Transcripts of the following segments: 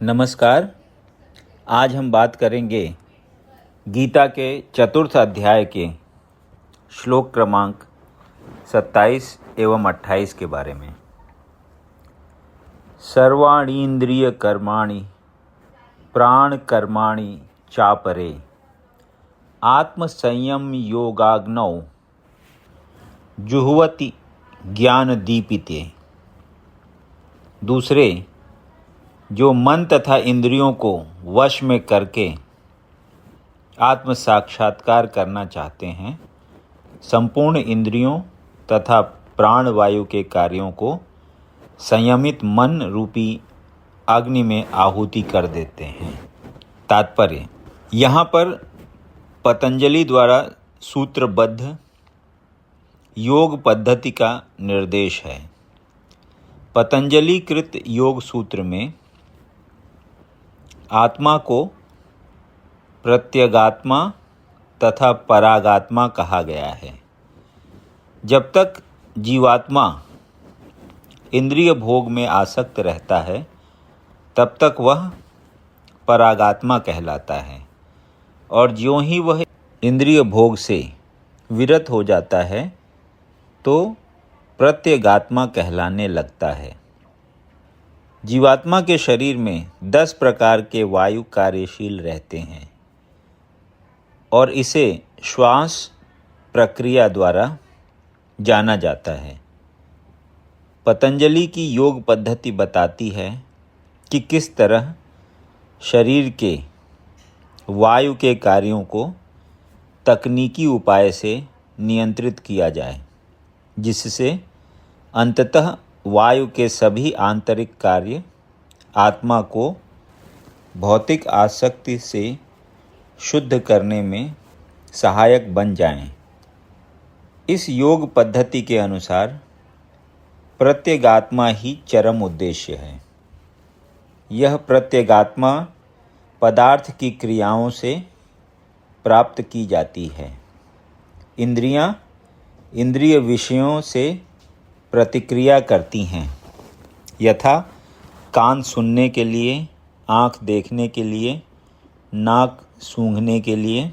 नमस्कार। आज हम बात करेंगे गीता के चतुर्थ अध्याय के श्लोक क्रमांक 27 एवं 28 के बारे में। सर्वाणीन्द्रिय कर्माणि प्राण कर्माणि चापरे आत्मसंयम योगाग्नौ जुह्वति ज्ञान दीपिते। दूसरे, जो मन तथा इंद्रियों को वश में करके आत्म साक्षात्कार करना चाहते हैं, संपूर्ण इंद्रियों तथा प्राण वायु के कार्यों को संयमित मन रूपी अग्नि में आहुति कर देते हैं। तात्पर्य, यहाँ पर पतंजलि द्वारा सूत्रबद्ध योग पद्धति का निर्देश है। पतंजलि कृत योग सूत्र में आत्मा को प्रत्यगात्मा तथा परागात्मा कहा गया है। जब तक जीवात्मा इंद्रिय भोग में आसक्त रहता है, तब तक वह परागात्मा कहलाता है, और ज्यों ही वह इंद्रिय भोग से विरत हो जाता है तो प्रत्यगात्मा कहलाने लगता है। जीवात्मा के शरीर में 10 प्रकार के वायु कार्यशील रहते हैं और इसे श्वास प्रक्रिया द्वारा जाना जाता है। पतंजलि की योग पद्धति बताती है कि किस तरह शरीर के वायु के कार्यों को तकनीकी उपाय से नियंत्रित किया जाए, जिससे अंततः वायु के सभी आंतरिक कार्य आत्मा को भौतिक आसक्ति से शुद्ध करने में सहायक बन जाएं। इस योग पद्धति के अनुसार प्रत्यगात्मा ही चरम उद्देश्य है। यह प्रत्यगात्मा पदार्थ की क्रियाओं से प्राप्त की जाती है। इंद्रियां इंद्रिय विषयों से प्रतिक्रिया करती हैं, यथा कान सुनने के लिए, आँख देखने के लिए, नाक सूंघने के लिए,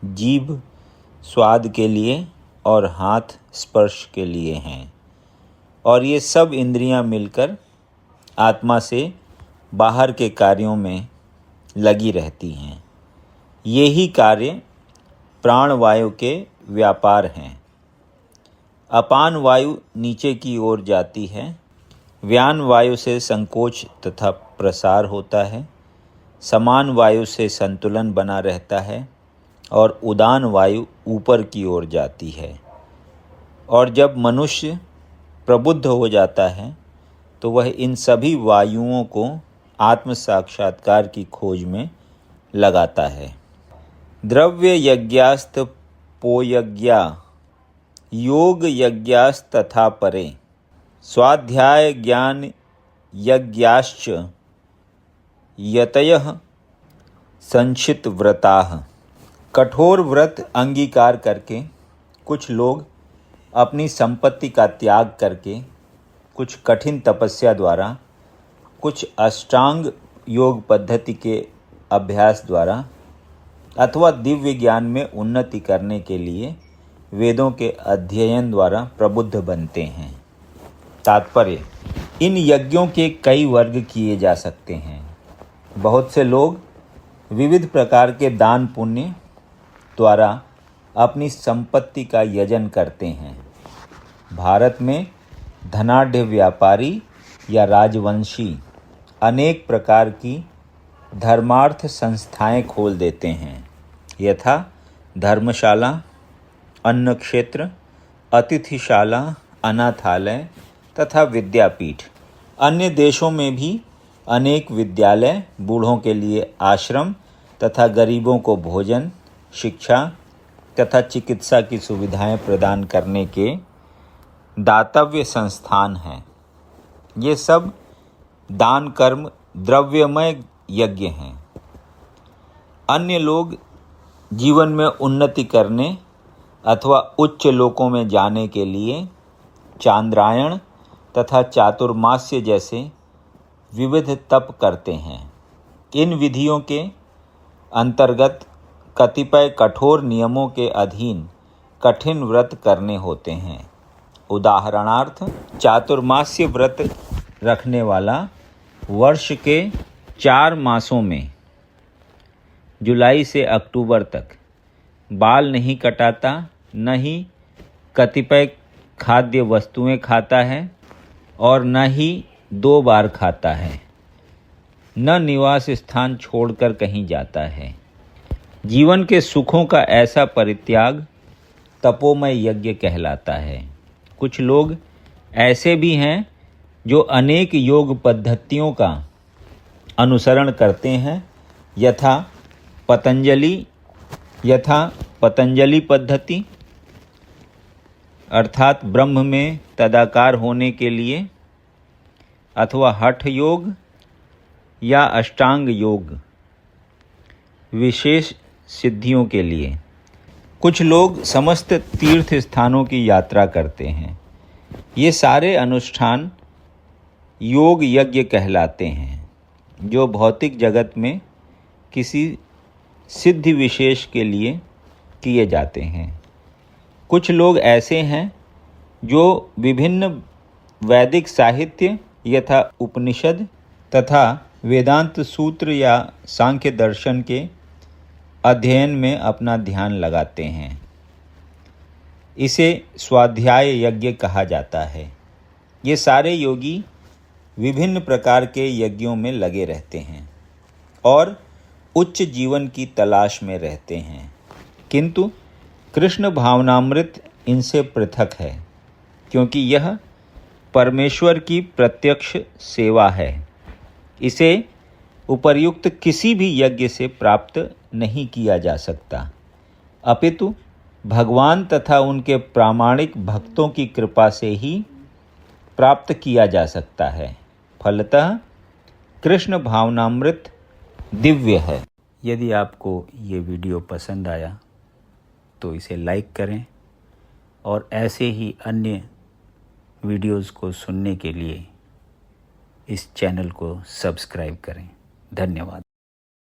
जीभ स्वाद के लिए और हाथ स्पर्श के लिए हैं। और ये सब इंद्रियां मिलकर आत्मा से बाहर के कार्यों में लगी रहती हैं। ये ही कार्य प्राणवायु के व्यापार हैं। अपान वायु नीचे की ओर जाती है, व्यान वायु से संकोच तथा प्रसार होता है, समान वायु से संतुलन बना रहता है और उदान वायु ऊपर की ओर जाती है। और जब मनुष्य प्रबुद्ध हो जाता है तो वह इन सभी वायुओं को आत्म साक्षात्कार की खोज में लगाता है। द्रव्य यज्ञास्त पोयज्ञा योग यज्ञास्तथा परे स्वाध्याय ज्ञान यज्ञाश्च यतयः संचित व्रताः। कठोर व्रत अंगीकार करके कुछ लोग अपनी संपत्ति का त्याग करके, कुछ कठिन तपस्या द्वारा, कुछ अष्टांग योग पद्धति के अभ्यास द्वारा अथवा दिव्य ज्ञान में उन्नति करने के लिए वेदों के अध्ययन द्वारा प्रबुद्ध बनते हैं। तात्पर्य, इन यज्ञों के कई वर्ग किए जा सकते हैं। बहुत से लोग विविध प्रकार के दान पुण्य द्वारा अपनी संपत्ति का यजन करते हैं। भारत में धनाढ्य व्यापारी या राजवंशी अनेक प्रकार की धर्मार्थ संस्थाएं खोल देते हैं, यथा धर्मशाला, अन्न क्षेत्र, अतिथिशाला, अनाथालय तथा विद्यापीठ। अन्य देशों में भी अनेक विद्यालय, बूढ़ों के लिए आश्रम तथा गरीबों को भोजन, शिक्षा तथा चिकित्सा की सुविधाएं प्रदान करने के दातव्य संस्थान हैं। ये सब दान कर्म द्रव्यमय यज्ञ हैं। अन्य लोग जीवन में उन्नति करने अथवा उच्च लोकों में जाने के लिए चांद्रायण तथा चातुर्मास्य जैसे विविध तप करते हैं। इन विधियों के अंतर्गत कतिपय कठोर नियमों के अधीन कठिन व्रत करने होते हैं। उदाहरणार्थ, चातुर्मास्य व्रत रखने वाला वर्ष के 4 मासों में जुलाई से अक्टूबर तक बाल नहीं कटाता, न ही कतिपय खाद्य वस्तुएं खाता है और न ही 2 बार खाता है, न निवास स्थान छोड़कर कहीं जाता है। जीवन के सुखों का ऐसा परित्याग तपोमय यज्ञ कहलाता है। कुछ लोग ऐसे भी हैं जो अनेक योग पद्धतियों का अनुसरण करते हैं, यथा पतंजलि पद्धति अर्थात ब्रह्म में तदाकार होने के लिए, अथवा हठ योग या अष्टांग योग विशेष सिद्धियों के लिए। कुछ लोग समस्त तीर्थ स्थानों की यात्रा करते हैं। ये सारे अनुष्ठान योग यज्ञ कहलाते हैं, जो भौतिक जगत में किसी सिद्धि विशेष के लिए किए जाते हैं। कुछ लोग ऐसे हैं जो विभिन्न वैदिक साहित्य यथा उपनिषद तथा वेदांत सूत्र या सांख्य दर्शन के अध्ययन में अपना ध्यान लगाते हैं। इसे स्वाध्याय यज्ञ कहा जाता है। ये सारे योगी विभिन्न प्रकार के यज्ञों में लगे रहते हैं और उच्च जीवन की तलाश में रहते हैं, किंतु कृष्ण भावनामृत इनसे पृथक है, क्योंकि यह परमेश्वर की प्रत्यक्ष सेवा है। इसे उपर्युक्त किसी भी यज्ञ से प्राप्त नहीं किया जा सकता, अपितु भगवान तथा उनके प्रामाणिक भक्तों की कृपा से ही प्राप्त किया जा सकता है। फलतः कृष्ण भावनामृत दिव्य है। यदि आपको ये वीडियो पसंद आया तो इसे लाइक करें और ऐसे ही अन्य वीडियोज़ को सुनने के लिए इस चैनल को सब्सक्राइब करें। धन्यवाद।